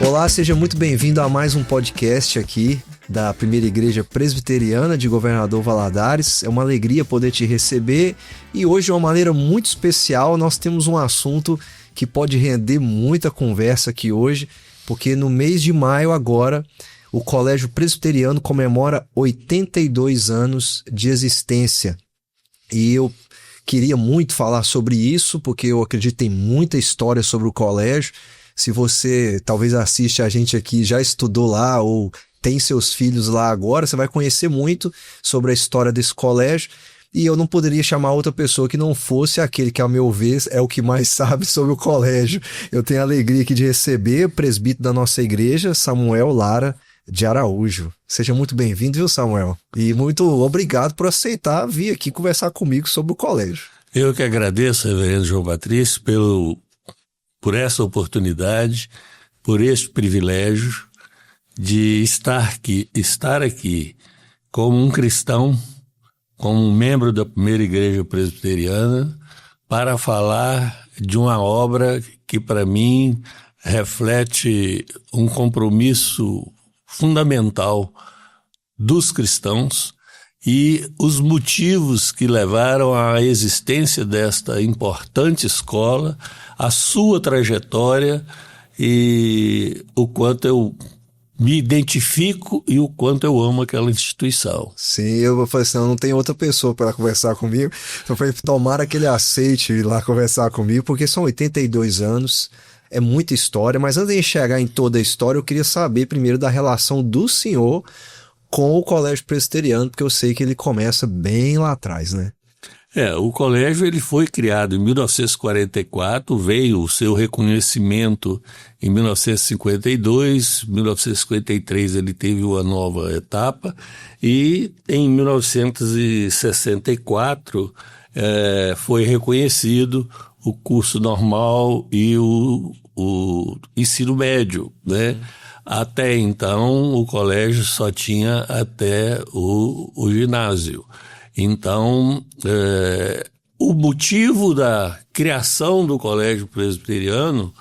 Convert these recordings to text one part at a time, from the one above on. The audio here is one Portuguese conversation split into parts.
Olá, seja muito bem-vindo a mais um podcast aqui da Primeira Igreja Presbiteriana de Governador Valadares. É uma alegria poder te receber e hoje, de uma maneira muito especial, nós temos um assunto que pode render muita conversa aqui hoje, porque no mês de maio agora, o Colégio Presbiteriano comemora 82 anos de existência. E eu queria muito falar sobre isso, porque eu acredito que tem muita história sobre o colégio. Se você talvez assiste a gente aqui, já estudou lá ou tem seus filhos lá agora, você vai conhecer muito sobre a história desse colégio. E eu não poderia chamar outra pessoa que não fosse aquele que, ao meu ver, é o que mais sabe sobre o colégio. Eu tenho a alegria aqui de receber o presbítero da nossa igreja, Samuel Lara de Araújo. Seja muito bem-vindo, viu, Samuel? E muito obrigado por aceitar vir aqui conversar comigo sobre o colégio. Eu que agradeço, reverendo João Patrício, por essa oportunidade, por este privilégio de estar aqui como um cristão, como um membro da Primeira Igreja Presbiteriana, para falar de uma obra que, para mim, reflete um compromisso fundamental dos cristãos e os motivos que levaram à existência desta importante escola, a sua trajetória e o quanto eu me identifico e o quanto eu amo aquela instituição. Sim, eu falei assim, não tem outra pessoa para conversar comigo. Então foi tomar aquele aceite ir lá conversar comigo, porque são 82 anos, é muita história, mas antes de chegar em toda a história, eu queria saber primeiro da relação do senhor com o Colégio Presbiteriano, porque eu sei que ele começa bem lá atrás, né? O colégio ele foi criado em 1944, veio o seu reconhecimento em 1952, 1953 ele teve uma nova etapa e em 1964 foi reconhecido o curso normal e o ensino médio, né? Até então o colégio só tinha até o ginásio. Então, o motivo da criação do Colégio Presbiteriano,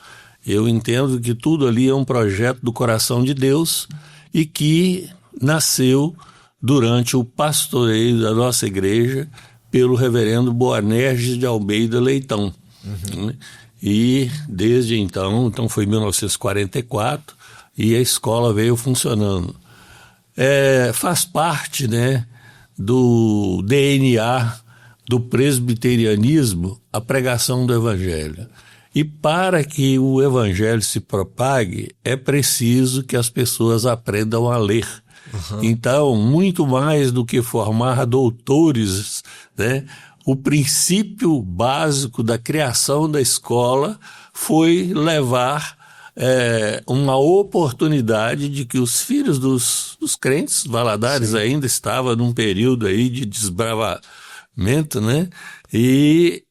eu entendo que tudo ali é um projeto do coração de Deus e que nasceu durante o pastoreio da nossa igreja pelo reverendo Boanerges de Almeida Leitão. Uhum. E desde então foi em 1944 e a escola veio funcionando. Faz parte, né, do DNA do presbiterianismo a pregação do evangelho. E para que o evangelho se propague, é preciso que as pessoas aprendam a ler. Uhum. Então, muito mais do que formar doutores, né, o princípio básico da criação da escola foi levar uma oportunidade de que os filhos dos crentes, Valadares Sim. ainda estava num período aí de desbravamento, né? E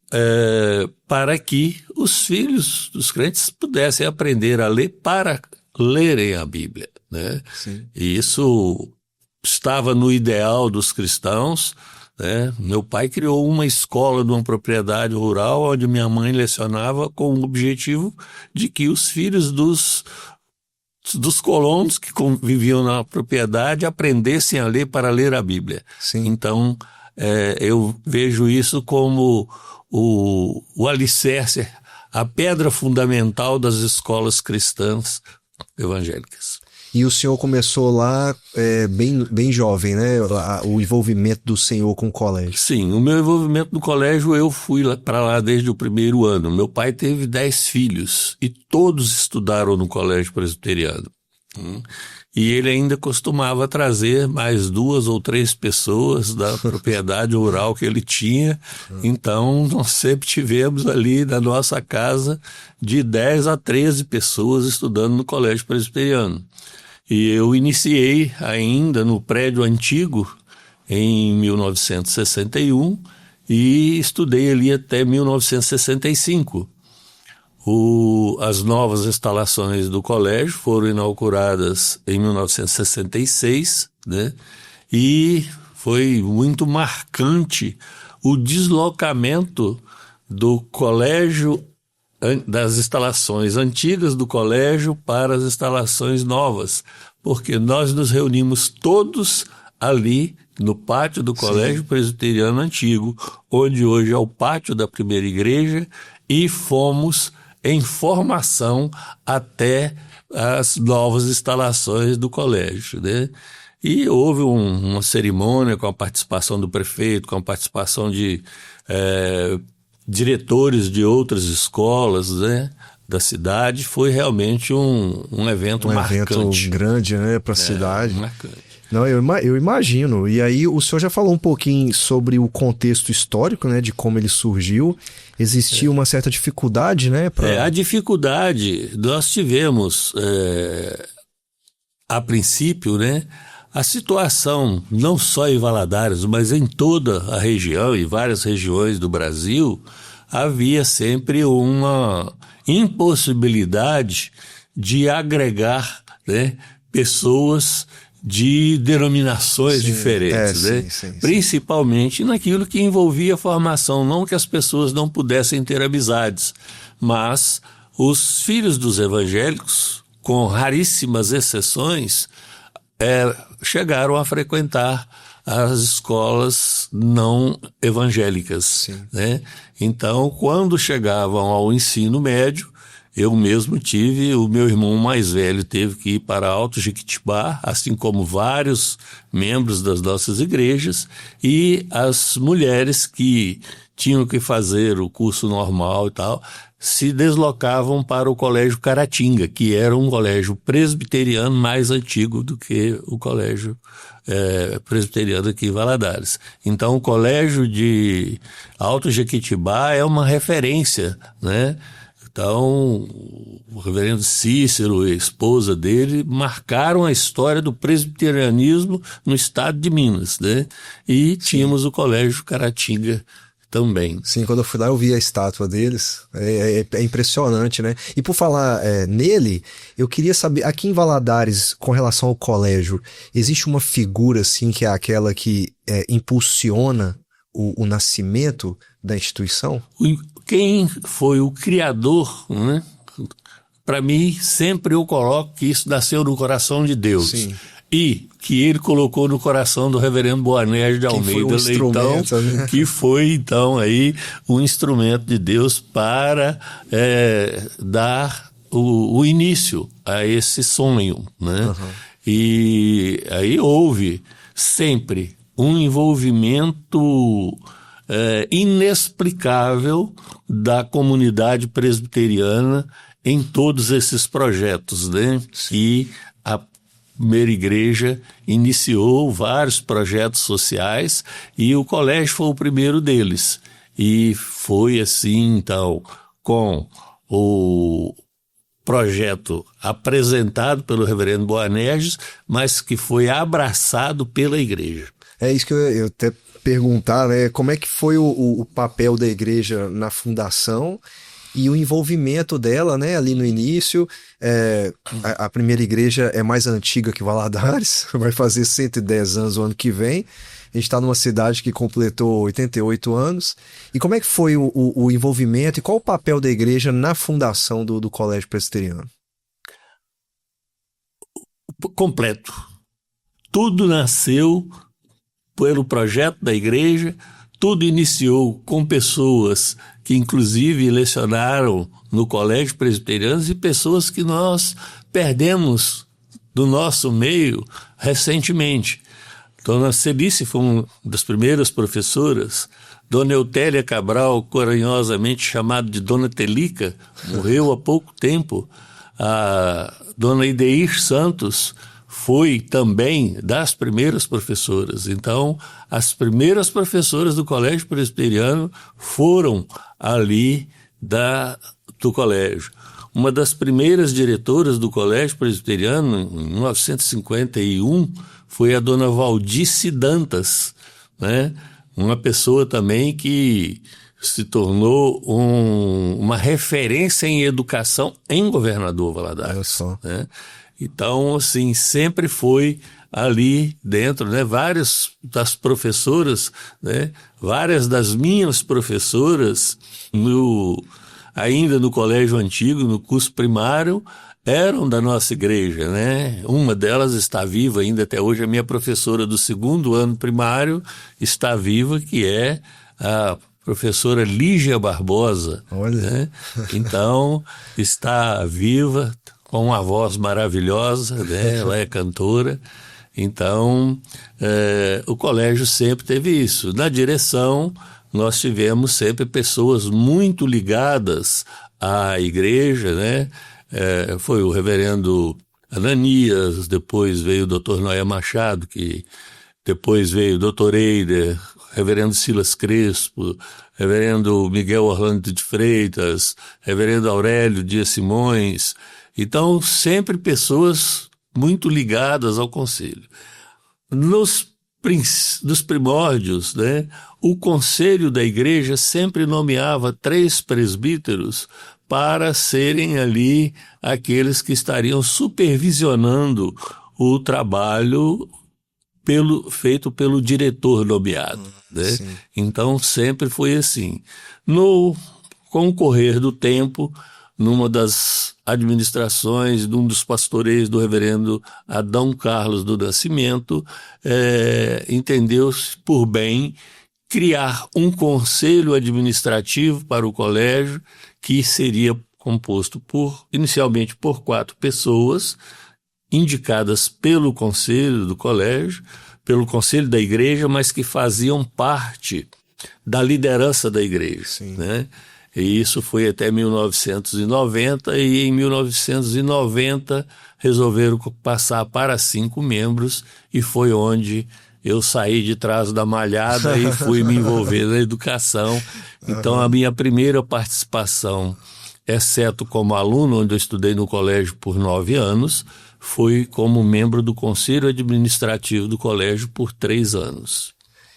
para que os filhos dos crentes pudessem aprender a ler para lerem a Bíblia, né? Sim. E isso estava no ideal dos cristãos, né? Meu pai criou uma escola numa propriedade rural onde minha mãe lecionava com o objetivo de que os filhos dos colonos que conviviam na propriedade aprendessem a ler para ler a Bíblia. Sim. Então, eu vejo isso como o alicerce, a pedra fundamental das escolas cristãs evangélicas. E o senhor começou lá bem jovem, né? O envolvimento do senhor com o colégio. Sim, o meu envolvimento no colégio, eu fui para lá desde o primeiro ano. Meu pai teve 10 filhos e todos estudaram no colégio presbiteriano. E ele ainda costumava trazer mais 2 ou 3 pessoas da propriedade rural que ele tinha. Então, nós sempre tivemos ali na nossa casa de 10 a 13 pessoas estudando no colégio presbiteriano. E eu iniciei ainda no prédio antigo em 1961 e estudei ali até 1965. As novas instalações do colégio foram inauguradas em 1966, né? E foi muito marcante o deslocamento do colégio das instalações antigas do colégio para as instalações novas, porque nós nos reunimos todos ali no pátio do Colégio Presbiteriano Antigo, onde hoje é o pátio da primeira igreja, e fomos em formação até as novas instalações do colégio, né? E houve uma cerimônia com a participação do prefeito, com a participação de diretores de outras escolas, né, da cidade. Foi realmente um evento marcante. Um evento grande, né, para a cidade. Marcante. Não, eu imagino. E aí o senhor já falou um pouquinho sobre o contexto histórico, né, de como ele surgiu. Existia uma certa dificuldade, né? A dificuldade, nós tivemos, a princípio, né, a situação, não só em Valadares, mas em toda a região, em várias regiões do Brasil, havia sempre uma impossibilidade de agregar, né, pessoas de denominações diferentes, né? Sim. Principalmente naquilo que envolvia a formação, não que as pessoas não pudessem ter amizades, mas os filhos dos evangélicos, com raríssimas exceções, chegaram a frequentar as escolas não evangélicas, né? Então, quando chegavam ao ensino médio, eu mesmo o meu irmão mais velho teve que ir para Alto Jequitibá, assim como vários membros das nossas igrejas, e as mulheres que tinham que fazer o curso normal e tal, se deslocavam para o Colégio Caratinga, que era um colégio presbiteriano mais antigo do que o colégio presbiteriano aqui em Valadares. Então, o colégio de Alto Jequitibá é uma referência, né? Então, o reverendo Cícero e a esposa dele marcaram a história do presbiterianismo no estado de Minas, né? E tínhamos o Colégio Caratinga também. Sim, quando eu fui lá eu vi a estátua deles, é impressionante, né? E por falar nele, eu queria saber, aqui em Valadares, com relação ao colégio, existe uma figura assim que é aquela que impulsiona o nascimento da instituição? Quem foi o criador, né? Para mim, sempre eu coloco que isso nasceu no coração de Deus. Sim. E que ele colocou no coração do reverendo Boanerges de Almeida Leitão, né? que foi então aí um instrumento de Deus para dar o início a esse sonho, né? Uhum. E aí houve sempre um envolvimento inexplicável da comunidade presbiteriana em todos esses projetos, né? E a primeira igreja iniciou vários projetos sociais e o colégio foi o primeiro deles. E foi assim, então, com o projeto apresentado pelo reverendo Boanerges, mas que foi abraçado pela igreja. É isso que eu até perguntar, né? Como é que foi o papel da igreja na fundação e o envolvimento dela, né? Ali no início, a primeira igreja é mais antiga que Valadares, vai fazer 110 anos o ano que vem. A gente está numa cidade que completou 88 anos. E como é que foi o envolvimento e qual o papel da igreja na fundação do Colégio Presbiteriano? Completo. Tudo nasceu pelo projeto da igreja, tudo iniciou com pessoas que inclusive lecionaram no Colégio Presbiteriano e pessoas que nós perdemos do nosso meio recentemente. Dona Celice foi uma das primeiras professoras, Dona Eutélia Cabral, carinhosamente chamada de Dona Telica, morreu há pouco tempo, a Dona Ideir Santos foi também das primeiras professoras. Então, as primeiras professoras do Colégio Presbiteriano foram ali do colégio. Uma das primeiras diretoras do Colégio Presbiteriano, em 1951, foi a dona Valdice Dantas, né? Uma pessoa também que se tornou uma referência em educação em Governador Valadares. Olha só. Né? Então, assim, sempre foi ali dentro, né? Várias das professoras, né? Várias das minhas professoras no ainda no colégio antigo, no curso primário, eram da nossa igreja, né? Uma delas está viva ainda até hoje, a minha professora do 2º ano primário está viva, que é a professora Lígia Barbosa. Olha. Né? Então, está viva, com uma voz maravilhosa, né? Ela é cantora. Então, o colégio sempre teve isso. Na direção, nós tivemos sempre pessoas muito ligadas à igreja, né? Foi o reverendo Ananias, depois veio o doutor Noé Machado, que depois veio o doutor Eider, reverendo Silas Crespo, reverendo Miguel Orlando de Freitas, reverendo Aurélio Dias Simões. Então, sempre pessoas muito ligadas ao conselho. Dos primórdios, né, o conselho da igreja sempre nomeava 3 presbíteros para serem ali aqueles que estariam supervisionando o trabalho feito pelo diretor nomeado. Né? Então, sempre foi assim. Com o correr do tempo, numa das administrações, num dos pastoreios do reverendo Adão Carlos do Nascimento, entendeu-se por bem criar um conselho administrativo para o colégio, que seria composto inicialmente por 4 pessoas, indicadas pelo conselho do colégio, pelo conselho da igreja, mas que faziam parte da liderança da igreja. Né? E isso foi até 1990, e em 1990 resolveram passar para 5 membros, e foi onde eu saí de trás da malhada e fui me envolver na educação. Então, a minha primeira participação, exceto como aluno, onde eu estudei no colégio por 9 anos, foi como membro do Conselho Administrativo do colégio por 3 anos.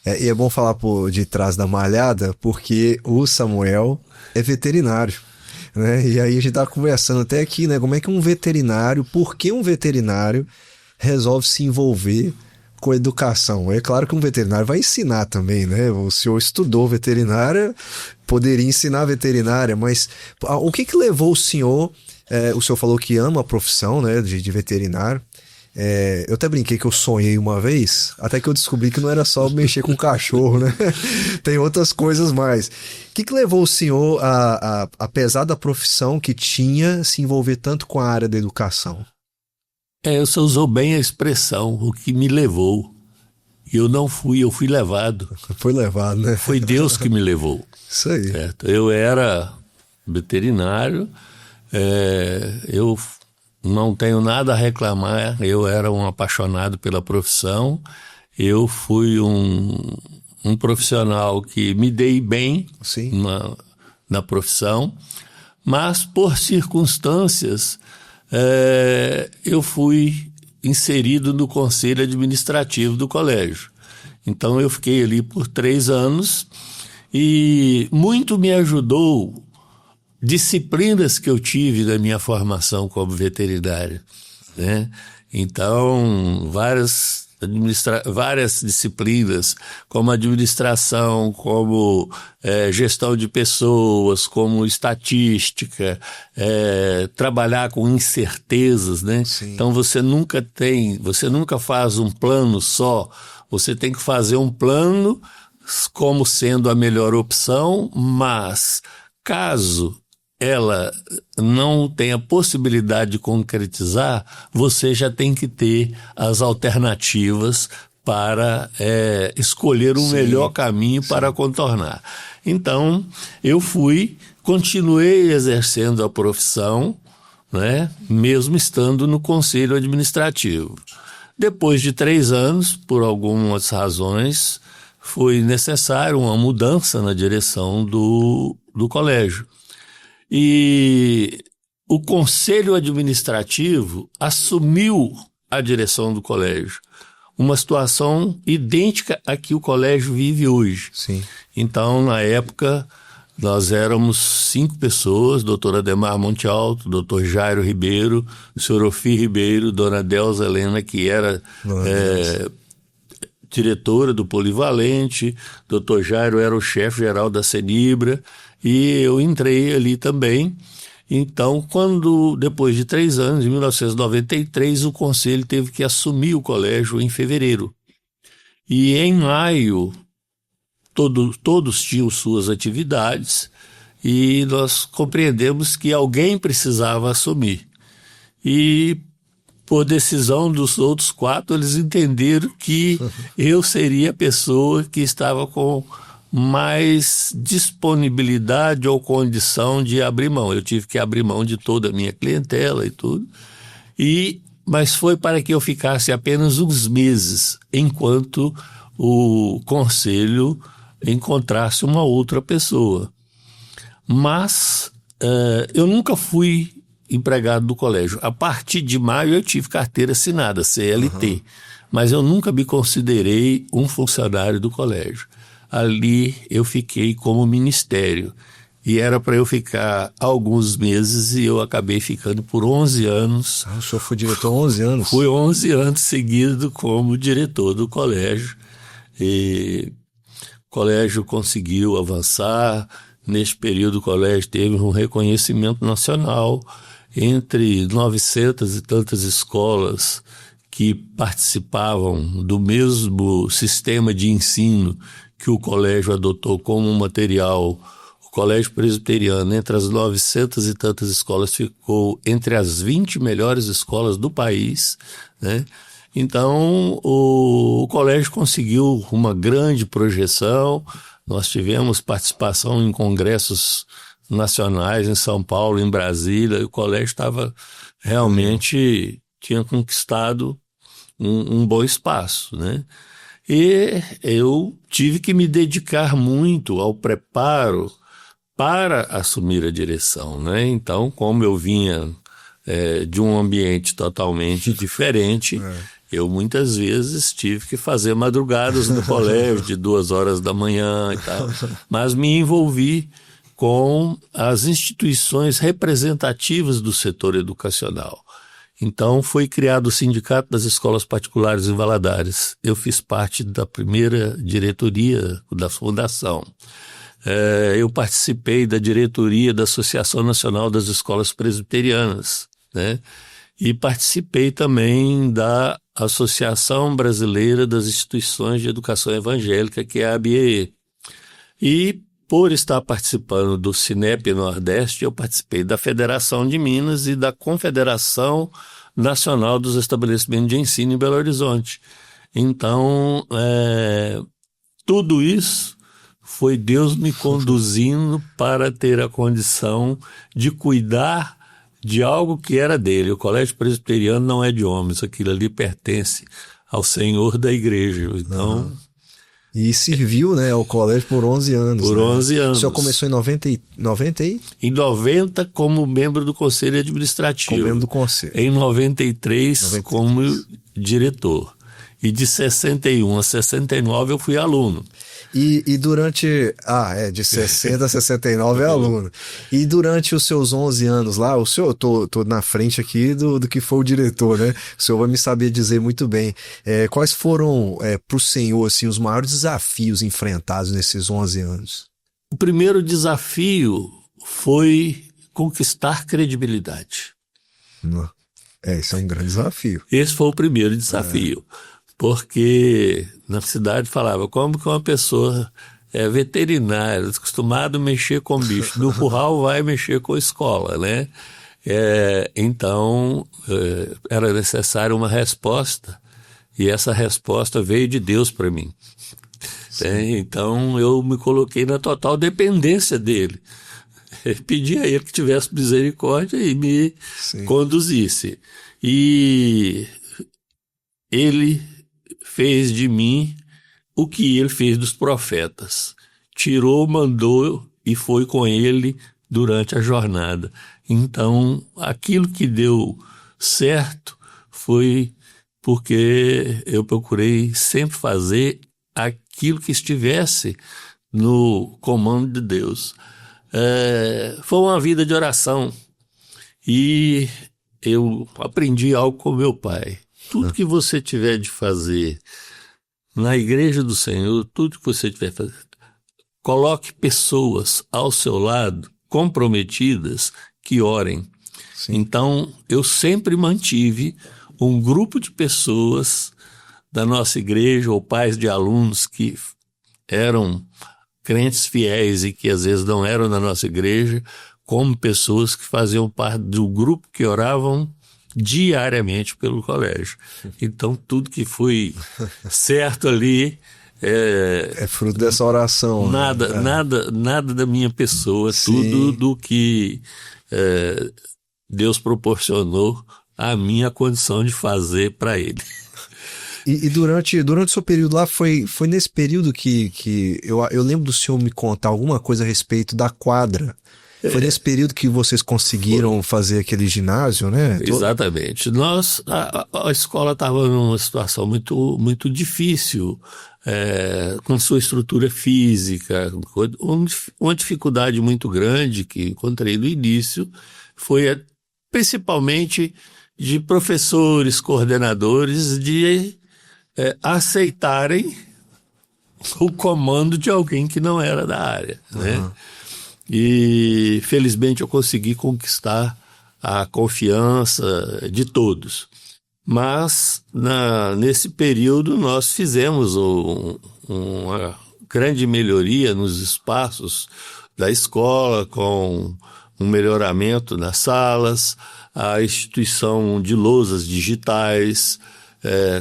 E é bom falar de trás da malhada, porque o Samuel é veterinário, né? E aí a gente tá conversando até aqui, né? Como é que por que um veterinário resolve se envolver com educação? É claro que um veterinário vai ensinar também, né? O senhor estudou veterinária, poderia ensinar veterinária, mas o que levou o senhor falou que ama a profissão, né, de veterinário. Eu até brinquei que eu sonhei uma vez, até que eu descobri que não era só mexer com cachorro, né? Tem outras coisas mais. O que levou o senhor, apesar da profissão que tinha, se envolver tanto com a área da educação? Você usou bem a expressão, o que me levou. Eu não fui, eu fui levado. Foi levado, né? Foi Deus que me levou. Isso aí. Certo? Eu era veterinário, eu não tenho nada a reclamar, eu era um apaixonado pela profissão, eu fui um profissional que me dei bem na profissão, mas por circunstâncias eu fui inserido no conselho administrativo do colégio. Então eu fiquei ali por 3 anos e muito me ajudou disciplinas que eu tive na minha formação como veterinário, né? Então, várias disciplinas, como administração, como gestão de pessoas, como estatística, trabalhar com incertezas, né? Então você nunca faz um plano só, você tem que fazer um plano como sendo a melhor opção, mas caso ela não tem a possibilidade de concretizar, você já tem que ter as alternativas para escolher o melhor caminho para contornar. Então, eu continuei exercendo a profissão, né, mesmo estando no conselho administrativo. Depois de 3 anos, por algumas razões, foi necessário uma mudança na direção do colégio. E o conselho administrativo assumiu a direção do colégio. Uma situação idêntica à que o colégio vive hoje. Então, na época, nós éramos 5 pessoas, doutor Ademar Monte Alto, doutor Jairo Ribeiro, o senhor Ofi Ribeiro, dona Delza Helena, que era diretora do Polivalente, Dr. Jairo era o chefe geral da Senibra, e eu entrei ali também. Então, depois de 3 anos, em 1993, o conselho teve que assumir o colégio em fevereiro. E em maio, todos tinham suas atividades, e nós compreendemos que alguém precisava assumir. E, por decisão dos outros 4, eles entenderam que eu seria a pessoa que estava com mais disponibilidade ou condição de abrir mão. Eu tive que abrir mão de toda a minha clientela e tudo, mas foi para que eu ficasse apenas uns meses, enquanto o conselho encontrasse uma outra pessoa. Mas eu nunca fui empregado do colégio. A partir de maio eu tive carteira assinada, CLT, mas eu nunca me considerei um funcionário do colégio. Ali eu fiquei como ministério, e era para eu ficar alguns meses, e eu acabei ficando por 11 anos. O senhor foi diretor 11 anos? Fui 11 anos seguido como diretor do colégio, e o colégio conseguiu avançar. Neste período o colégio teve um reconhecimento nacional entre 900 e tantas escolas que participavam do mesmo sistema de ensino que o colégio adotou como material. O Colégio Presbiteriano, entre as 900 e tantas escolas, ficou entre as 20 melhores escolas do país, né? Então, o colégio conseguiu uma grande projeção. Nós tivemos participação em congressos nacionais em São Paulo, em Brasília, e o colégio tinha conquistado um bom espaço, né? E eu tive que me dedicar muito ao preparo para assumir a direção, né? Então, como eu vinha de um ambiente totalmente diferente, eu muitas vezes tive que fazer madrugadas no colégio de 2 horas da manhã e tal, mas me envolvi com as instituições representativas do setor educacional. Então foi criado o Sindicato das Escolas Particulares em Valadares. Eu fiz parte da primeira diretoria da fundação. Eu participei da diretoria da Associação Nacional das Escolas Presbiterianas, né? E participei também da Associação Brasileira das Instituições de Educação Evangélica, que é a ABEE. E por estar participando do Cinep Nordeste, eu participei da Federação de Minas e da Confederação Nacional dos Estabelecimentos de Ensino em Belo Horizonte. Então, tudo isso foi Deus me conduzindo para ter a condição de cuidar de algo que era dele. O Colégio Presbiteriano não é de homens, aquilo ali pertence ao Senhor da igreja. Então... E serviu, né, ao colégio por 11 anos. Por 11 anos. O senhor começou em 90 aí? Em 90, como membro do Conselho Administrativo. Como membro do Conselho. Em 93, como diretor. E de 61 a 69 eu fui aluno. E durante... de 60 a 69 é aluno. E durante os seus 11 anos lá, o senhor, tô na frente aqui do que foi o diretor, né? O senhor vai me saber dizer muito bem. Quais foram, para o senhor, assim, os maiores desafios enfrentados nesses 11 anos? O primeiro desafio foi conquistar credibilidade. Isso é um grande desafio. Esse foi o primeiro desafio. Porque na cidade falava, como que uma pessoa veterinária, acostumada a mexer com bicho, no curral vai mexer com escola, né? Então, era necessária uma resposta, e essa resposta veio de Deus para mim. Então, eu me coloquei na total dependência dele. Pedi a ele que tivesse misericórdia e me conduzisse. E ele fez de mim o que ele fez dos profetas. Tirou, mandou e foi com ele durante a jornada. Então, aquilo que deu certo foi porque eu procurei sempre fazer aquilo que estivesse no comando de Deus. Foi uma vida de oração, e eu aprendi algo com meu pai. Tudo que você tiver de fazer na igreja do Senhor, tudo que você tiver fazendo, coloque pessoas ao seu lado, comprometidas, que orem. Sim. Então, eu sempre mantive um grupo de pessoas da nossa igreja, ou pais de alunos que eram crentes fiéis e que às vezes não eram da nossa igreja, como pessoas que faziam parte do grupo que oravam diariamente pelo colégio. Então, tudo que foi certo ali é fruto dessa oração. Nada da minha pessoa, Sim. tudo do que Deus proporcionou a minha condição de fazer para Ele. E durante o seu período lá, foi nesse período que eu lembro do senhor me contar alguma coisa a respeito da quadra. Foi nesse período que vocês conseguiram fazer aquele ginásio, né? Exatamente. A escola estava numa situação muito, muito difícil, com sua estrutura física. Uma dificuldade muito grande que encontrei no início foi principalmente de professores, coordenadores, de aceitarem o comando de alguém que não era da área, né? E felizmente eu consegui conquistar a confiança de todos. Mas nesse período nós fizemos uma grande melhoria nos espaços da escola, com um melhoramento nas salas, a instituição de lousas digitais,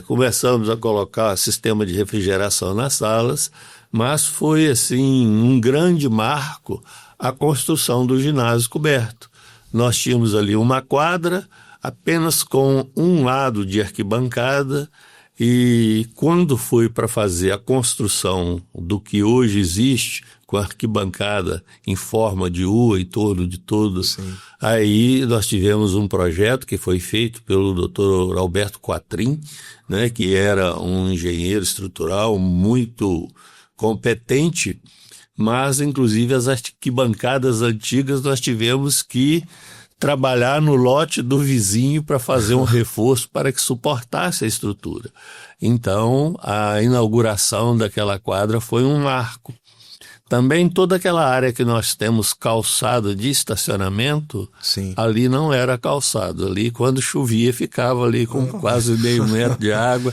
começamos a colocar sistema de refrigeração nas salas, mas foi assim um grande marco a construção do ginásio coberto. Nós tínhamos ali uma quadra apenas com um lado de arquibancada, e quando foi para fazer a construção do que hoje existe, com a arquibancada em forma de U em torno de todos, Sim. Aí nós tivemos um projeto que foi feito pelo Dr. Alberto Quatrim, né, que era um engenheiro estrutural muito competente, mas inclusive as arquibancadas antigas nós tivemos que trabalhar no lote do vizinho para fazer um reforço para que suportasse a estrutura. Então, a inauguração daquela quadra foi um marco. Também toda aquela área que nós temos calçado de estacionamento, Sim. ali não era calçado. Ali, quando chovia, ficava ali com quase meio metro de água.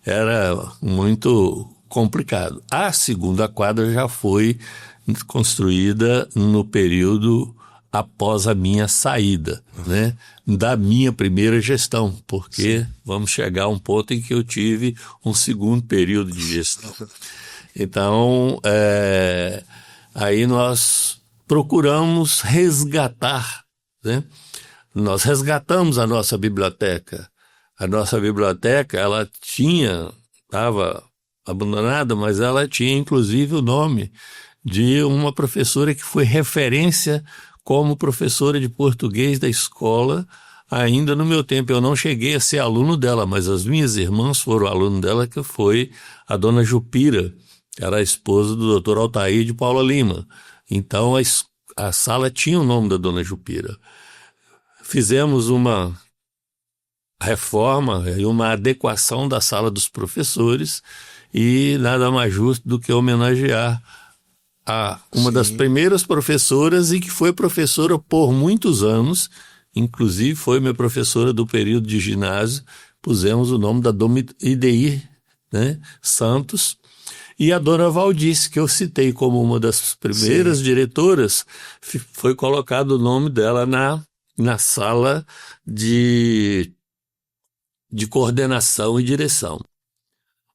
Era muito complicado. A segunda quadra já foi construída no período após a minha saída, né, da minha primeira gestão, porque Sim. Vamos chegar a um ponto em que eu tive um segundo período de gestão. Então, aí nós procuramos resgatar, né? Nós resgatamos a nossa biblioteca. A nossa biblioteca, ela estava abandonada, mas ela tinha inclusive o nome de uma professora que foi referência como professora de português da escola. Ainda no meu tempo, eu não cheguei a ser aluno dela, mas as minhas irmãs foram aluno dela, que foi a dona Jupira, que era a esposa do Dr. Altair de Paula Lima. Então, a sala tinha o nome da dona Jupira. Fizemos uma reforma e uma adequação da sala dos professores, e nada mais justo do que homenagear uma das primeiras professoras, e que foi professora por muitos anos, inclusive foi minha professora do período de ginásio. Pusemos o nome da dona Ideir, né, Santos, e a dona Valdice, que eu citei como uma das primeiras Sim. diretoras, foi colocado o nome dela na sala de coordenação e direção.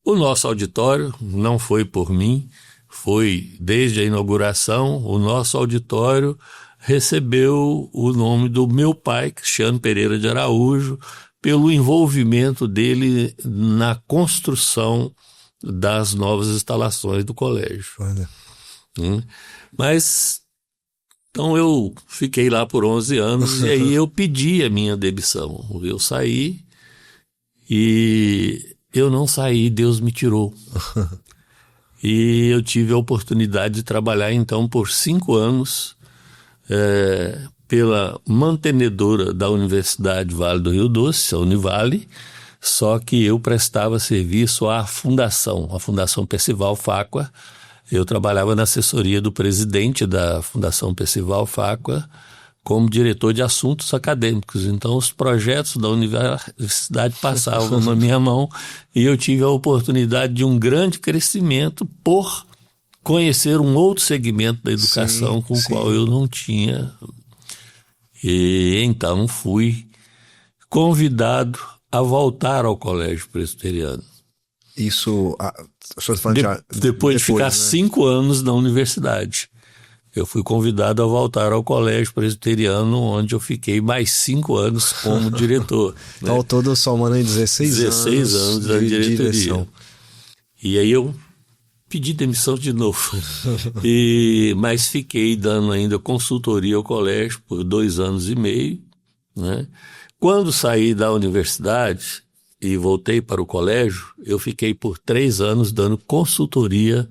O nosso auditório não foi por mim, foi desde a inauguração. O nosso auditório recebeu o nome do meu pai, Cristiano Pereira de Araújo, pelo envolvimento dele na construção das novas instalações do colégio. Mas, então eu fiquei lá por 11 anos e aí eu pedi a minha demissão. Eu saí e eu não saí, Deus me tirou. E eu tive a oportunidade de trabalhar então por 5 anos pela mantenedora da Universidade Vale do Rio Doce, a Univale, só que eu prestava serviço à Fundação, a Fundação Percival Facua. Eu trabalhava na assessoria do presidente da Fundação Percival Facua como diretor de assuntos acadêmicos. Então, os projetos da universidade passavam na minha mão e eu tive a oportunidade de um grande crescimento por conhecer um outro segmento da educação com o qual eu não tinha. E então fui convidado a voltar ao Colégio Presbiteriano. Isso, depois de ficar né? 5 anos na universidade. Eu fui convidado a voltar ao Colégio Presbiteriano, onde eu fiquei mais 5 anos como diretor. Então, ao todo, somando em 16 anos da diretoria. Direção. E aí eu pedi demissão de novo. Mas fiquei dando ainda consultoria ao colégio por 2 anos e meio. Né? Quando saí da universidade e voltei para o colégio, eu fiquei por 3 anos dando consultoria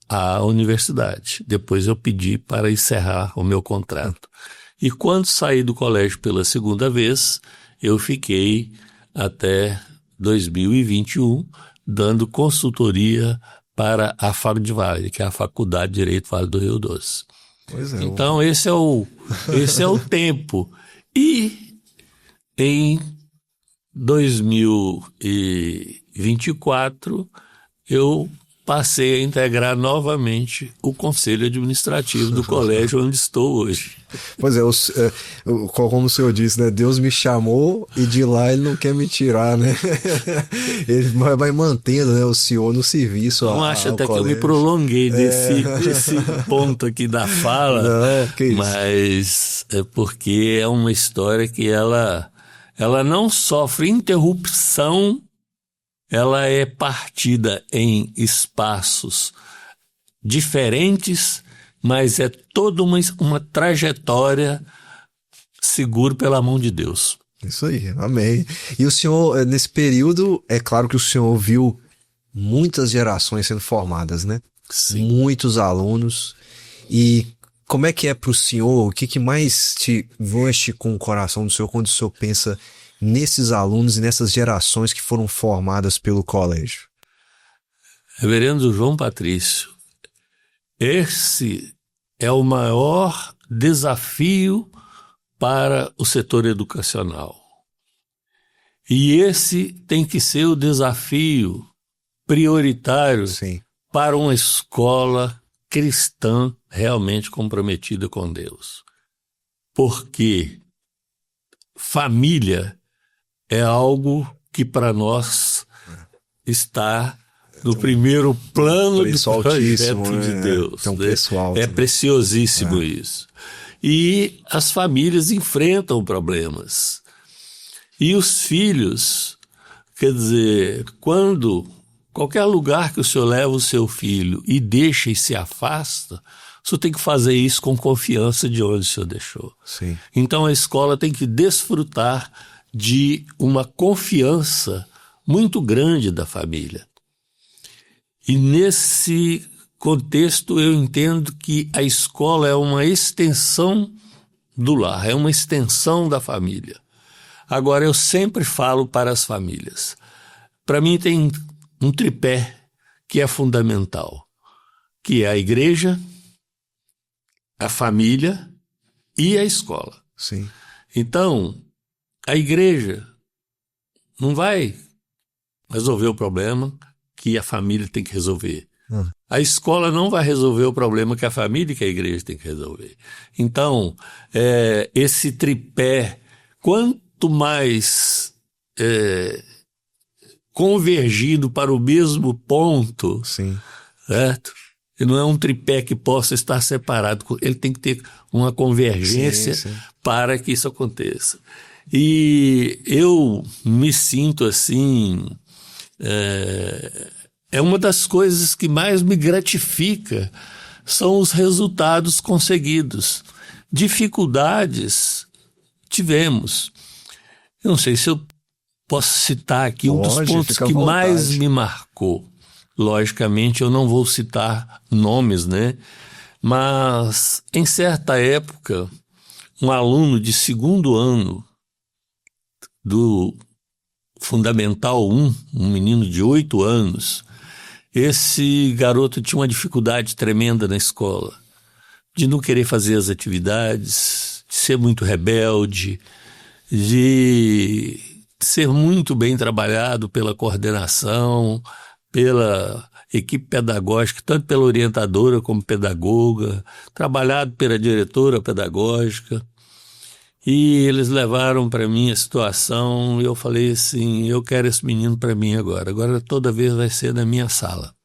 à universidade. Depois eu pedi para encerrar o meu contrato. E quando saí do colégio pela segunda vez, eu fiquei até 2021 dando consultoria para a FADVALE, que é a Faculdade de Direito Vale do Rio Doce. Pois é. Então esse é o tempo. E em 2024 eu passei a integrar novamente o Conselho Administrativo do colégio onde estou hoje. Pois é, como o senhor disse, né? Deus me chamou e de lá ele não quer me tirar, né? Ele vai mantendo, né, o senhor no serviço. Não acho até colégio. Que eu me prolonguei desse ponto aqui da fala, não, que isso? Mas é porque é uma história que ela não sofre interrupção. Ela é partida em espaços diferentes, mas é toda uma trajetória segura pela mão de Deus. Isso aí, amém. E o senhor, nesse período, é claro que o senhor viu muitas gerações sendo formadas, né? Sim. Muitos alunos. E como é que é para o senhor? O que mais te mexe com o coração do senhor quando o senhor pensa nesses alunos e nessas gerações que foram formadas pelo colégio? Reverendo João Patrício, esse é o maior desafio para o setor educacional. E esse tem que ser o desafio prioritário para uma escola cristã realmente comprometida com Deus. Porque família é algo que para nós está no primeiro plano do projeto de Deus. Tão pessoal, é preciosíssimo isso. E as famílias enfrentam problemas. E os filhos, quer dizer, quando qualquer lugar que o senhor leva o seu filho e deixa e se afasta, o senhor tem que fazer isso com confiança de onde o senhor deixou. Sim. Então a escola tem que desfrutar de uma confiança muito grande da família. E nesse contexto eu entendo que a escola é uma extensão do lar, é uma extensão da família. Agora eu sempre falo para as famílias. Para mim tem um tripé que é fundamental, que é a igreja, a família e a escola. Sim. Então, a igreja não vai resolver o problema que a família tem que resolver. A escola não vai resolver o problema que a família e que a igreja tem que resolver. Então, esse tripé, quanto mais convergido para o mesmo ponto, certo? E não é um tripé que possa estar separado, ele tem que ter uma convergência para que isso aconteça. E eu me sinto assim, uma das coisas que mais me gratifica são os resultados conseguidos. Dificuldades tivemos. Eu não sei se eu posso citar aqui um dos pontos que mais me marcou. Logicamente eu não vou citar nomes, né? Mas em certa época, um aluno de 2º ano do Fundamental 1, um menino de 8 anos, esse garoto tinha uma dificuldade tremenda na escola, de não querer fazer as atividades, de ser muito rebelde, de ser muito bem trabalhado pela coordenação, pela equipe pedagógica, tanto pela orientadora como pedagoga, trabalhado pela diretora pedagógica. E eles levaram para mim a situação e eu falei assim, eu quero esse menino para mim agora toda vez vai ser na minha sala.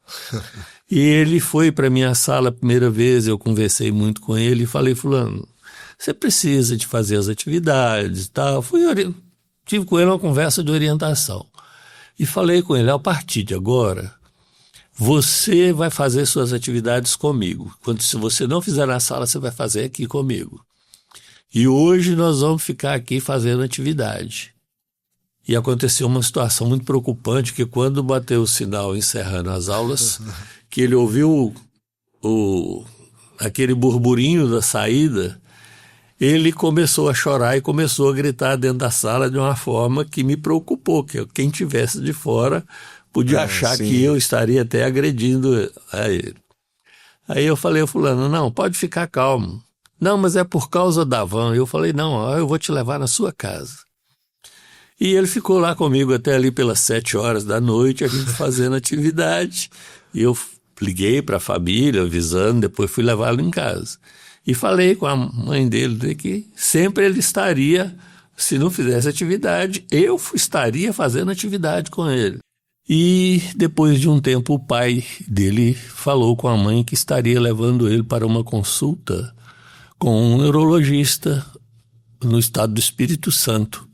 E ele foi para minha sala a primeira vez, eu conversei muito com ele e falei, fulano, você precisa de fazer as atividades e tal. Tive com ele uma conversa de orientação e falei com ele, a partir de agora, você vai fazer suas atividades comigo. Se você não fizer na sala, você vai fazer aqui comigo. E hoje nós vamos ficar aqui fazendo atividade. E aconteceu uma situação muito preocupante, que quando bateu o sinal encerrando as aulas, que ele ouviu aquele burburinho da saída, ele começou a chorar e começou a gritar dentro da sala de uma forma que me preocupou, que quem tivesse de fora podia achar sim. que eu estaria até agredindo a ele. Aí eu falei, fulano, não, pode ficar calmo. Não, mas é por causa da van. Eu falei, não, eu vou te levar na sua casa. E ele ficou lá comigo até ali pelas 7 horas da noite, a gente fazendo atividade. E eu liguei para a família, avisando, depois fui levá-lo em casa. E falei com a mãe dele que sempre ele estaria, se não fizesse atividade, eu estaria fazendo atividade com ele. E depois de um tempo o pai dele falou com a mãe que estaria levando ele para uma consulta com um neurologista no estado do Espírito Santo.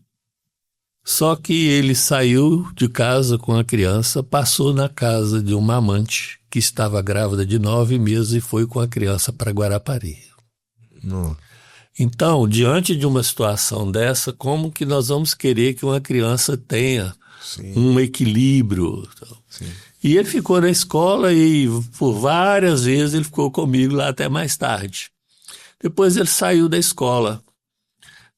Só que ele saiu de casa com a criança, passou na casa de uma amante que estava grávida de 9 meses e foi com a criança para Guarapari. Não. Então, diante de uma situação dessa, como que nós vamos querer que uma criança tenha um equilíbrio? Sim. E ele ficou na escola e por várias vezes ele ficou comigo lá até mais tarde. Depois ele saiu da escola.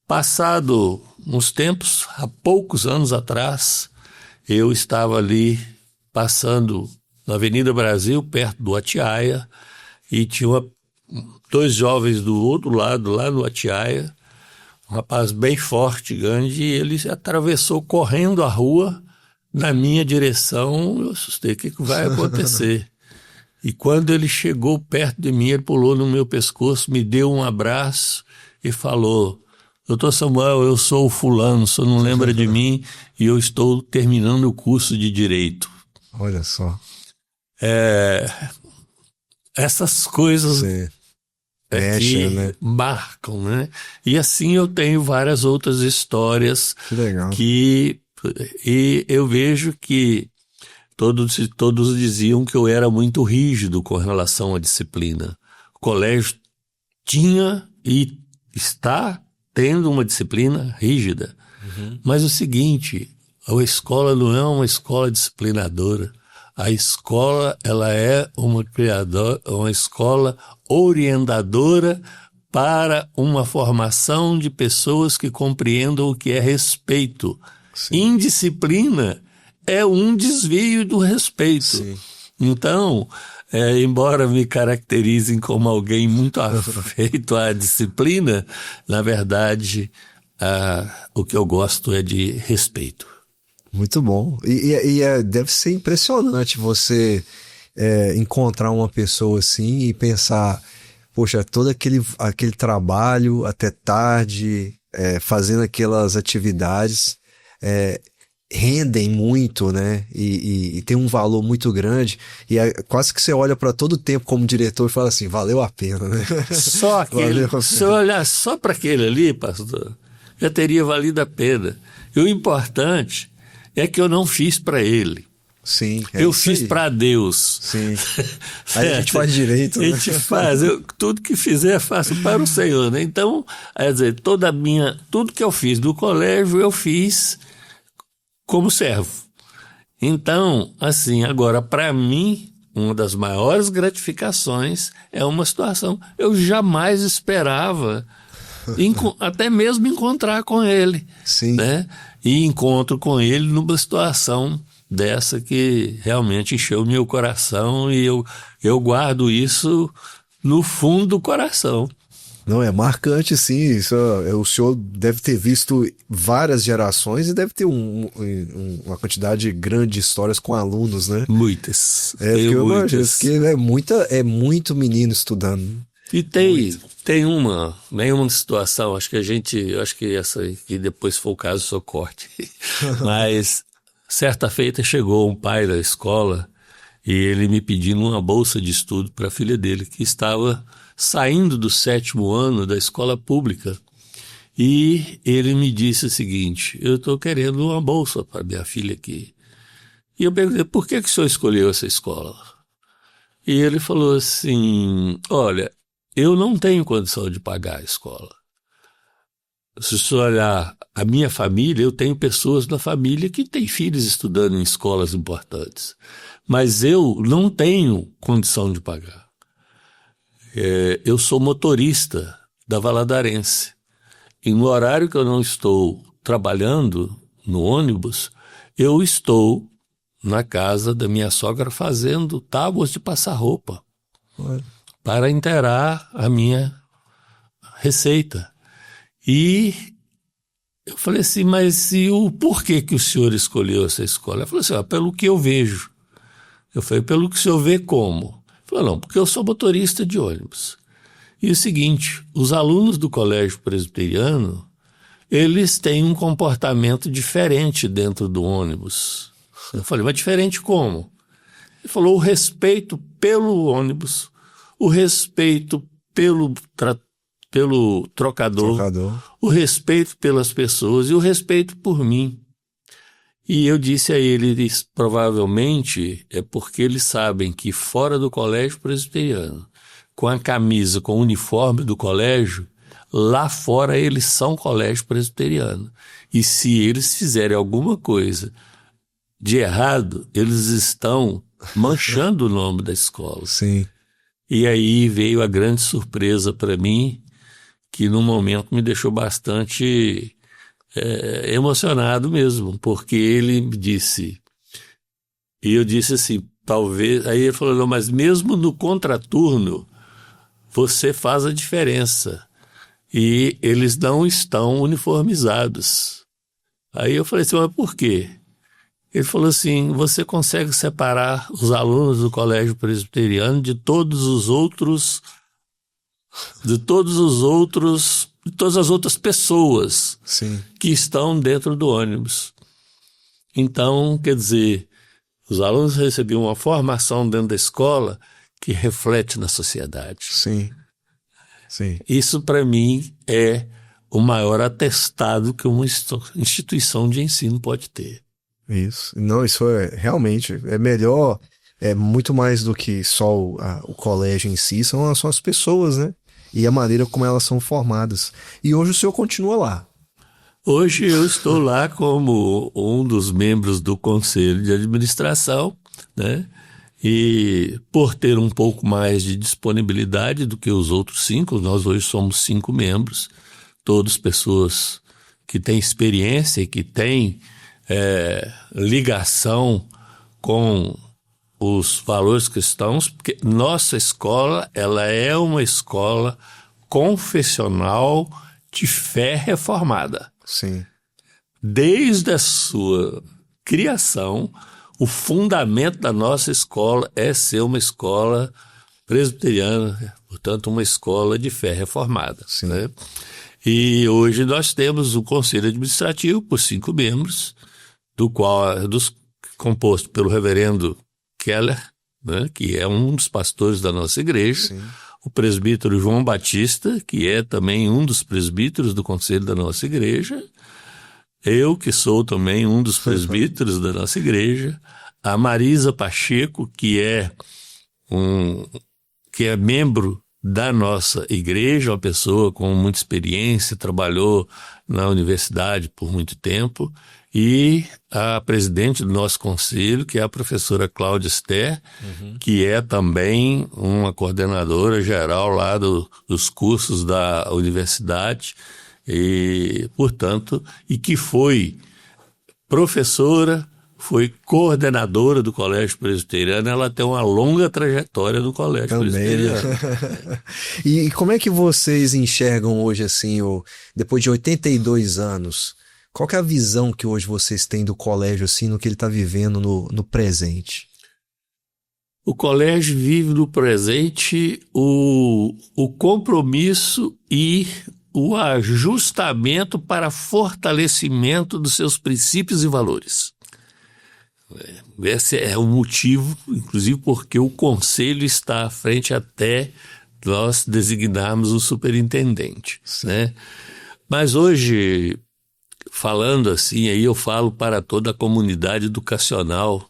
Passado uns tempos, há poucos anos atrás, eu estava ali passando na Avenida Brasil, perto do Atiaia, e tinha 2 jovens do outro lado, lá no Atiaia, um rapaz bem forte, grande, e ele atravessou correndo a rua na minha direção. Eu assustei, o que vai acontecer? E quando ele chegou perto de mim, ele pulou no meu pescoço, me deu um abraço e falou, doutor Samuel, eu sou o fulano, o senhor não lembra de mim e eu estou terminando o curso de Direito. Olha só. Essas coisas Mexe, né? marcam, né? E assim eu tenho várias outras histórias que legal. E eu vejo que todos diziam que eu era muito rígido com relação à disciplina. O colégio tinha e está tendo uma disciplina rígida. Mas o seguinte, a escola não é uma escola disciplinadora. A escola, ela é uma escola orientadora para uma formação de pessoas que compreendam o que é respeito. Sim. Indisciplina é um desvio do respeito. Sim. Então, embora me caracterizem como alguém muito afeito à disciplina, na verdade, o que eu gosto é de respeito. Muito bom. E deve ser impressionante você encontrar uma pessoa assim e pensar, poxa, todo aquele trabalho até tarde, fazendo aquelas atividades, rendem muito, né? E tem um valor muito grande. E quase que você olha para todo o tempo como diretor e fala assim, valeu a pena, né? Só aquele, se eu olhar só para aquele ali, pastor, já teria valido a pena. E o importante é que eu não fiz para ele. Sim, eu fiz para Deus. Sim. Aí a gente faz direito, né? A gente faz. Tudo que fizer eu faço para o Senhor, né? Então, quer dizer, tudo que eu fiz do colégio, eu fiz como servo. Então, assim, agora, para mim, uma das maiores gratificações é uma situação. Eu jamais esperava até mesmo encontrar com ele. Sim. Né? E encontro com ele numa situação dessa que realmente encheu meu coração, e eu guardo isso no fundo do coração. Não, é marcante, sim. Isso, o senhor deve ter visto várias gerações e deve ter uma quantidade grande de histórias com alunos, né? Muitas. Porque eu imagino, porque é muito menino estudando. E tem uma situação, acho que essa que depois foi o caso, só corte. Mas certa feita chegou um pai da escola e ele me pedindo uma bolsa de estudo para a filha dele, que estava saindo do 7º ano da escola pública. E ele me disse o seguinte: eu estou querendo uma bolsa para minha filha aqui. E eu perguntei: por que o senhor escolheu essa escola? E ele falou assim: olha, eu não tenho condição de pagar a escola. Se o senhor olhar a minha família, eu tenho pessoas na família que têm filhos estudando em escolas importantes. Mas eu não tenho condição de pagar. Eu sou motorista da Valadarense. E no horário que eu não estou trabalhando no ônibus, eu estou na casa da minha sogra fazendo tábuas de passar roupa para inteirar a minha receita. E eu falei assim: mas e o porquê que o senhor escolheu essa escola? Ele falou assim: pelo que eu vejo. Eu falei: pelo que o senhor vê como? Ele falou: não, porque eu sou motorista de ônibus. E o seguinte, os alunos do colégio presbiteriano, eles têm um comportamento diferente dentro do ônibus. Eu falei: mas diferente como? Ele falou: o respeito pelo ônibus, o respeito pelo trocador, o respeito pelas pessoas e o respeito por mim. E eu disse a eles: provavelmente é porque eles sabem que fora do colégio presbiteriano, com a camisa, com o uniforme do colégio, lá fora eles são colégio presbiteriano. E se eles fizerem alguma coisa de errado, eles estão manchando o nome da escola. Sim. E aí veio a grande surpresa para mim, que no momento me deixou bastante emocionado mesmo, porque ele me disse, e eu disse assim, talvez, aí ele falou: não, mas mesmo no contraturno você faz a diferença, e eles não estão uniformizados. Aí eu falei assim: mas por quê? Ele falou assim: você consegue separar os alunos do colégio presbiteriano de todas as outras pessoas. Sim. Que estão dentro do ônibus. Então, quer dizer, os alunos recebiam uma formação dentro da escola que reflete na sociedade. Sim. Sim. Isso, para mim, é o maior atestado que uma instituição de ensino pode ter. Isso. Não, isso realmente é melhor, é muito mais do que só o colégio em si, são as pessoas, né? E a maneira como elas são formadas. E hoje o senhor continua lá. Hoje eu estou lá como um dos membros do Conselho de Administração, né? E por ter um pouco mais de disponibilidade do que os outros 5, nós hoje somos 5 membros, todos pessoas que têm experiência e que têm ligação com os valores cristãos, porque nossa escola, ela é uma escola confessional de fé reformada. Sim. Desde a sua criação, o fundamento da nossa escola é ser uma escola presbiteriana, portanto, uma escola de fé reformada. Sim. Né? E hoje nós temos um conselho administrativo por 5 membros, composto pelo reverendo Keller, né, que é um dos pastores da nossa igreja. Sim. O presbítero João Batista, que é também um dos presbíteros do conselho da nossa igreja, eu, que sou também um dos presbíteros da nossa igreja, a Marisa Pacheco, que é membro da nossa igreja, uma pessoa com muita experiência, trabalhou na universidade por muito tempo, e a presidente do nosso conselho, que é a professora Cláudia Ster, que é também uma coordenadora geral lá dos cursos da universidade, e, portanto, e que foi professora, foi coordenadora do Colégio Presbiteriano. Ela tem uma longa trajetória no Colégio Também, Presbiteriano. né? E como é que vocês enxergam hoje, assim, depois de 82 anos, qual que é a visão que hoje vocês têm do colégio, assim, no que ele está vivendo no presente? O colégio vive no presente o compromisso e o ajustamento para fortalecimento dos seus princípios e valores. Esse é o motivo, inclusive porque o conselho está à frente até nós designarmos o superintendente, né? Mas hoje, falando assim, aí eu falo para toda a comunidade educacional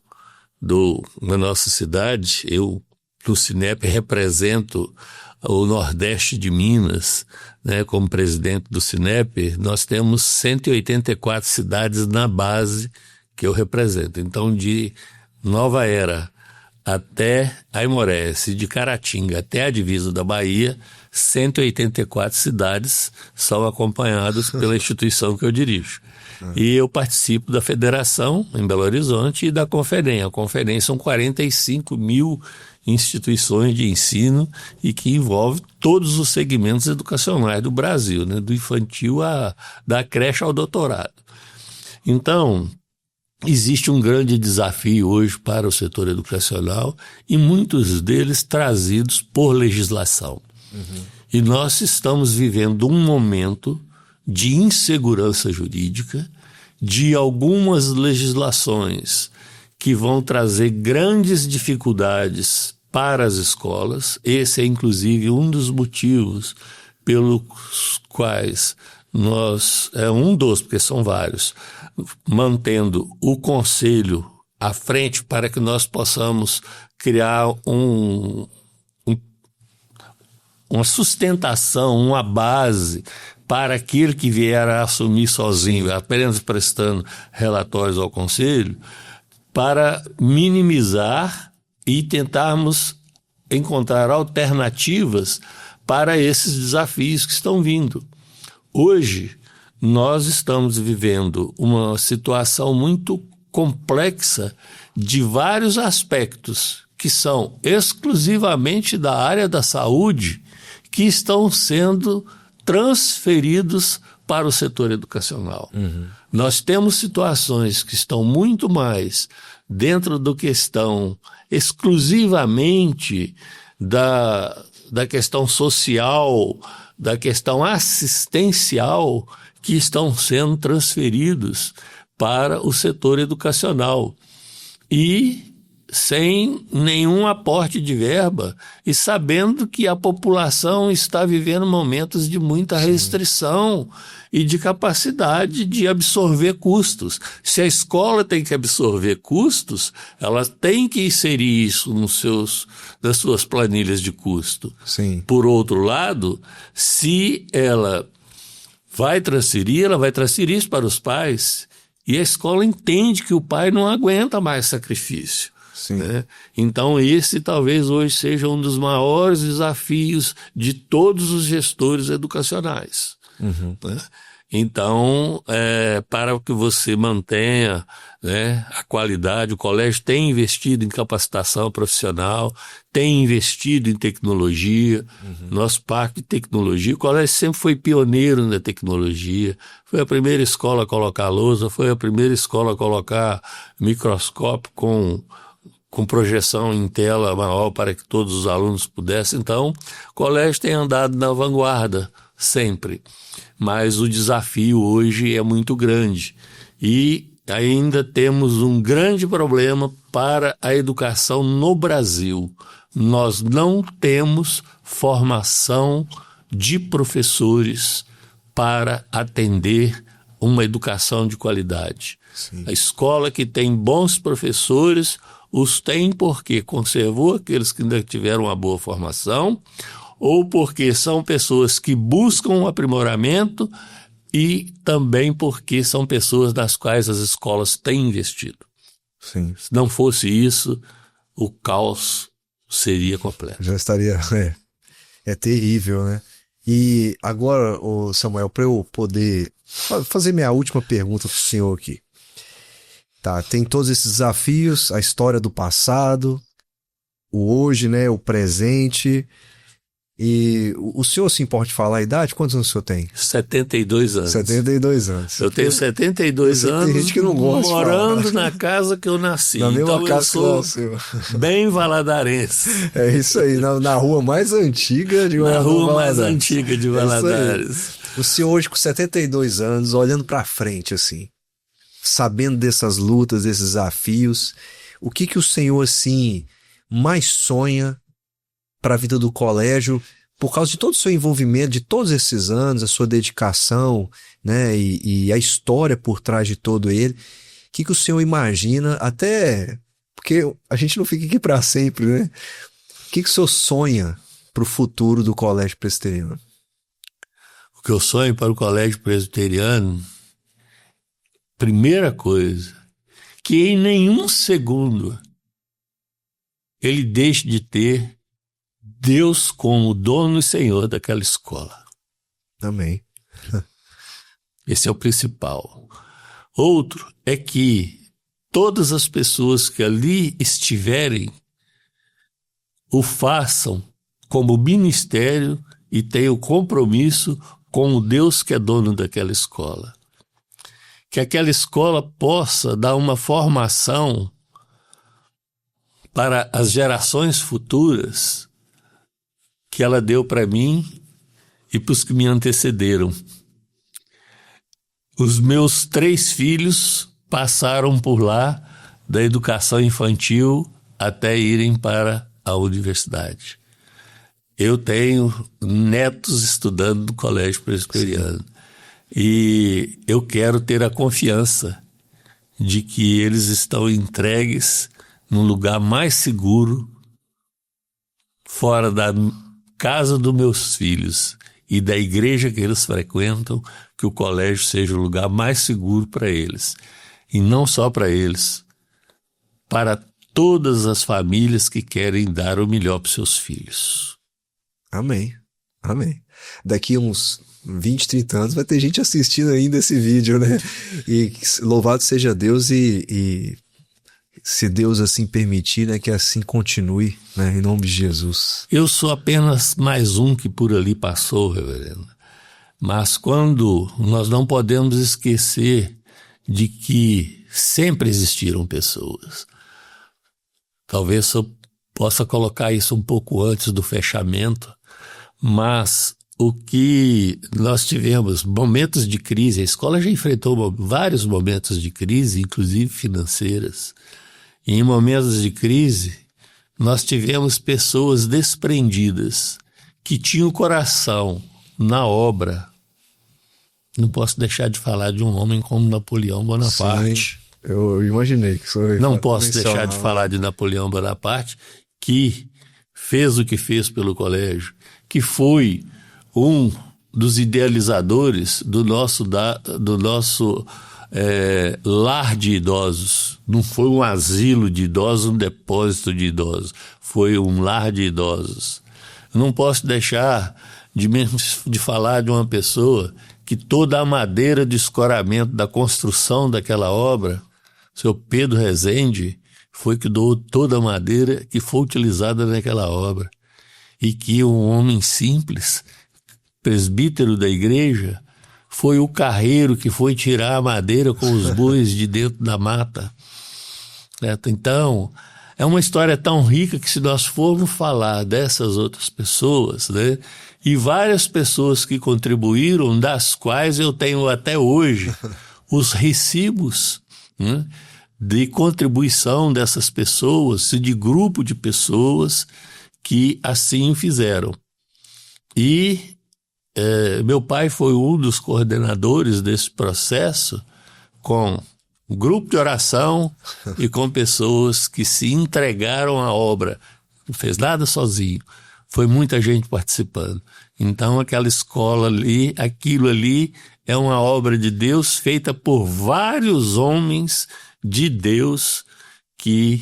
da nossa cidade. Eu, no Cinep, represento o Nordeste de Minas, né, como presidente do Cinep. Nós temos 184 cidades na base que eu represento. Então, de Nova Era até Aimorés, de Caratinga até a divisa da Bahia, 184 cidades são acompanhadas pela instituição que eu dirijo. E eu participo da federação em Belo Horizonte e da Conferem. A Conferem são 45 mil instituições de ensino e que envolve todos os segmentos educacionais do Brasil, né? Do infantil da creche ao doutorado. Então, existe um grande desafio hoje para o setor educacional e muitos deles trazidos por legislação. E nós estamos vivendo um momento de insegurança jurídica, de algumas legislações que vão trazer grandes dificuldades para as escolas. Esse é, inclusive, um dos motivos pelos quais nós, porque são vários, mantendo o conselho à frente para que nós possamos criar uma sustentação, uma base para aquele que vier a assumir sozinho, apenas prestando relatórios ao Conselho, para minimizar e tentarmos encontrar alternativas para esses desafios que estão vindo. Hoje, nós estamos vivendo uma situação muito complexa de vários aspectos que são exclusivamente da área da saúde, que estão sendo transferidos para o setor educacional. Nós temos situações que estão muito mais dentro do que estão exclusivamente da questão social, da questão assistencial, que estão sendo transferidos para o setor educacional. E sem nenhum aporte de verba e sabendo que a população está vivendo momentos de muita restrição e de capacidade de absorver custos. Se a escola tem que absorver custos, ela tem que inserir isso nas suas planilhas de custo. Sim. Por outro lado, se ela vai transferir isso para os pais, e a escola entende que o pai não aguenta mais sacrifício. Né? Então esse talvez hoje seja um dos maiores desafios de todos os gestores educacionais. Né? Então, para que você mantenha, né, a qualidade, o colégio tem investido em capacitação profissional, tem investido em tecnologia. Nosso parque de tecnologia, o colégio sempre foi pioneiro na tecnologia, foi a primeira escola a colocar lousa, foi a primeira escola a colocar microscópio com projeção em tela maior para que todos os alunos pudessem. Então, o colégio tem andado na vanguarda sempre, mas o desafio hoje é muito grande e ainda temos um grande problema para a educação no Brasil. Nós não temos formação de professores para atender uma educação de qualidade. Sim. A escola que tem bons professores os tem porque conservou aqueles que ainda tiveram uma boa formação ou porque são pessoas que buscam um aprimoramento e também porque são pessoas nas quais as escolas têm investido. Sim. Se não fosse isso, o caos seria completo. Já estaria... É terrível, né? E agora, ô Samuel, para eu poder fazer minha última pergunta para o senhor aqui. Tá, tem todos esses desafios, a história do passado, o hoje, né, o presente. E o senhor se importa de falar a idade? Quantos anos o senhor tem? 72 anos. 72 anos. Eu tenho 72 anos, tem gente que não gosta morando na casa que eu nasci. Na mesma então casa eu sou bem valadarense. É isso aí, na rua mais antiga de Na Governador rua mais Valadares. antiga de Valadares. O senhor hoje com 72 anos, olhando para frente assim, sabendo dessas lutas, desses desafios, o que o senhor assim mais sonha para a vida do colégio, por causa de todo o seu envolvimento, de todos esses anos, a sua dedicação, né, e a história por trás de todo ele, o que o senhor imagina, até porque a gente não fica aqui para sempre, né? O que o senhor sonha para o futuro do Colégio Presbiteriano? O que eu sonho para o Colégio Presbiteriano, primeira coisa, que em nenhum segundo ele deixe de ter Deus como dono e senhor daquela escola. Amém. Esse é o principal. Outro é que todas as pessoas que ali estiverem o façam como ministério e tenham compromisso com o Deus que é dono daquela escola. Que aquela escola possa dar uma formação para as gerações futuras que ela deu para mim e para os que me antecederam. Os meus 3 filhos passaram por lá, da educação infantil até irem para a universidade. Eu tenho netos estudando no Colégio Presbiteriano. E eu quero ter a confiança de que eles estão entregues num lugar mais seguro, fora da casa dos meus filhos e da igreja que eles frequentam, que o colégio seja o lugar mais seguro para eles. E não só para eles, para todas as famílias que querem dar o melhor para os seus filhos. Amém. Amém. Daqui uns 20, 30 anos vai ter gente assistindo ainda esse vídeo, né? E louvado seja Deus e se Deus assim permitir, né, que assim continue, né, em nome de Jesus. Eu sou apenas mais um que por ali passou, reverendo. Mas quando nós não podemos esquecer de que sempre existiram pessoas. Talvez eu possa colocar isso um pouco antes do fechamento, mas o que nós tivemos, momentos de crise, a escola já enfrentou vários momentos de crise, inclusive financeiras. E em momentos de crise, nós tivemos pessoas desprendidas, que tinham o coração na obra. Não posso deixar de falar de um homem como Napoleão Bonaparte. Sim, eu imaginei que isso não posso deixar de falar de Napoleão Bonaparte, que fez o que fez pelo colégio, que foi um dos idealizadores do nosso lar de idosos. Não foi um asilo de idosos, um depósito de idosos. Foi um lar de idosos. Eu não posso deixar de falar de uma pessoa que toda a madeira de escoramento da construção daquela obra, seu Pedro Rezende, foi que doou toda a madeira que foi utilizada naquela obra. E que um homem simples, presbítero da igreja, foi o carreiro que foi tirar a madeira com os bois de dentro da mata. Então, é uma história tão rica que se nós formos falar dessas outras pessoas, né, e várias pessoas que contribuíram, das quais eu tenho até hoje os recibos, né, de contribuição dessas pessoas e de grupo de pessoas que assim fizeram. E meu pai foi um dos coordenadores desse processo, com um grupo de oração e com pessoas que se entregaram à obra. Não fez nada sozinho. foi muita gente participando. Então aquela escola ali, aquilo ali é uma obra de Deus feita por vários homens de Deus que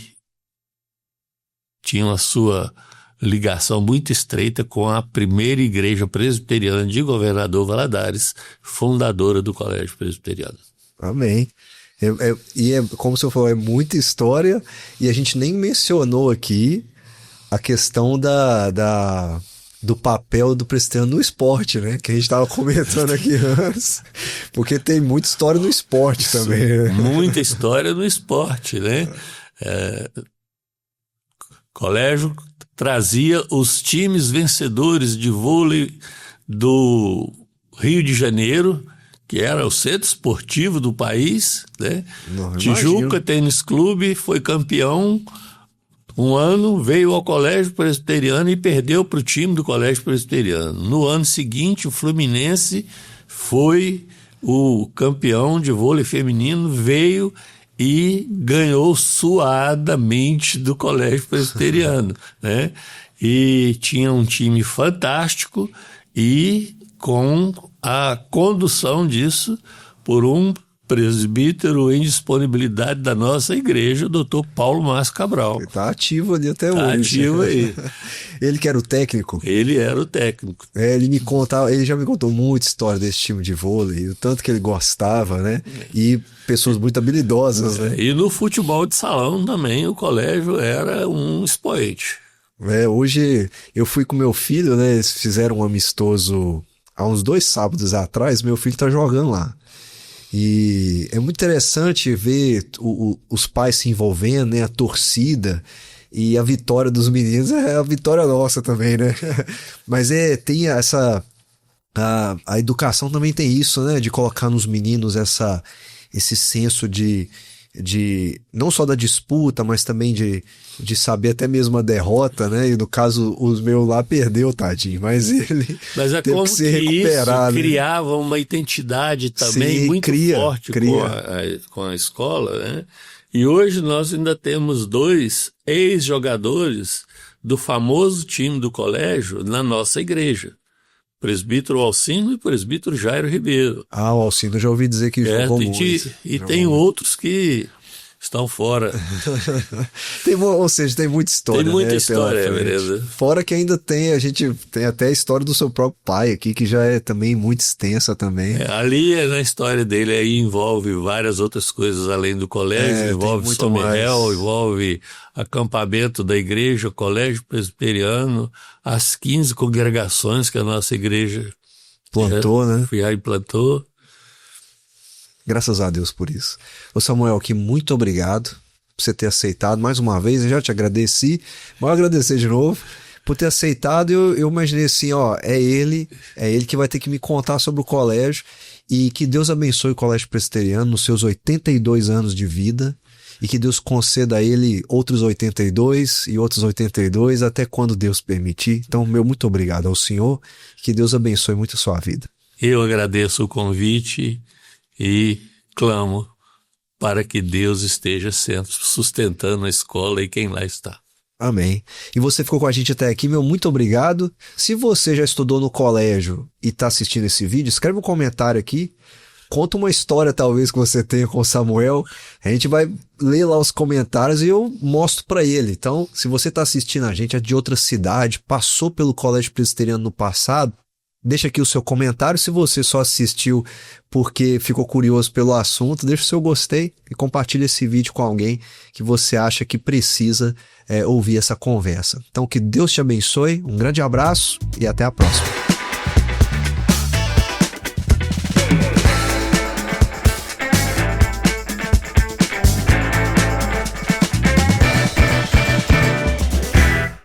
tinham a sua ligação muito estreita com a primeira igreja presbiteriana de Governador Valadares, fundadora do Colégio Presbiteriano. Amém. E como o senhor falou, é muita história, e a gente nem mencionou aqui a questão do papel do presbiteriano no esporte, né? Que a gente estava comentando aqui antes, porque tem muita história no esporte também. Né? Muita história no esporte, né? Colégio trazia os times vencedores de vôlei do Rio de Janeiro, que era o centro esportivo do país, né? Tijuca Tênis Clube foi campeão um ano, veio ao Colégio Presbiteriano e perdeu para o time do Colégio Presbiteriano. No ano seguinte, o Fluminense foi o campeão de vôlei feminino, veio e ganhou suadamente do Colégio Presbiteriano, né? E tinha um time fantástico, e com a condução disso por um presbítero em disponibilidade da nossa igreja, o doutor Paulo Márcio Cabral. Ele está ativo ali até hoje. Ativo aí. Ele que era o técnico? Ele era o técnico. Ele já me contou muita história desse time de vôlei, o tanto que ele gostava, né? E pessoas muito habilidosas, né? E no futebol de salão também o colégio era um expoente. Hoje eu fui com meu filho, né? Eles fizeram um amistoso há uns 2 sábados atrás, meu filho tá jogando lá. E é muito interessante ver os pais se envolvendo, né? A torcida, e a vitória dos meninos é a vitória nossa também, né? Mas tem essa... A educação também tem isso, né? De colocar nos meninos esse senso de não só da disputa, mas também de saber até mesmo a derrota, né? E no caso, os meus lá perdeu, tadinho, mas ele teve como que se recuperar. Isso criava uma identidade também muito forte com a escola, né? E hoje nós ainda temos 2 ex-jogadores do famoso time do colégio na nossa igreja. Presbítero Alcino e o presbítero Jairo Ribeiro. O Alcino já ouvi dizer que jogou muito. E tem outros que estão fora. Ou seja, tem muita história. Tem muita história, beleza. Fora que ainda a gente tem até a história do seu próprio pai aqui, que já é também muito extensa também. Ali na história dele aí envolve várias outras coisas além do colégio, envolve São Miguel, envolve acampamento da igreja, colégio presbiteriano, as 15 congregações que a nossa igreja plantou, né? Implantou. Graças a Deus por isso. Ô Samuel, que muito obrigado por você ter aceitado mais uma vez. Eu já te agradeci, vou agradecer de novo por ter aceitado. Eu imaginei assim, é ele que vai ter que me contar sobre o colégio, e que Deus abençoe o Colégio Presbiteriano nos seus 82 anos de vida, e que Deus conceda a ele outros 82 e outros 82 até quando Deus permitir. Então, muito obrigado ao senhor, que Deus abençoe muito a sua vida. Eu agradeço o convite e clamo para que Deus esteja sempre sustentando a escola e quem lá está. Amém. E você ficou com a gente até aqui, muito obrigado. Se você já estudou no colégio e está assistindo esse vídeo, escreve um comentário aqui, conta uma história talvez que você tenha com o Samuel. A gente vai ler lá os comentários e eu mostro para ele. Então, se você está assistindo a gente, é de outra cidade, passou pelo Colégio Presbiteriano no passado, deixa aqui o seu comentário. Se você só assistiu porque ficou curioso pelo assunto, deixa o seu gostei e compartilha esse vídeo com alguém que você acha que precisa ouvir essa conversa. Então, que Deus te abençoe, um grande abraço e até a próxima.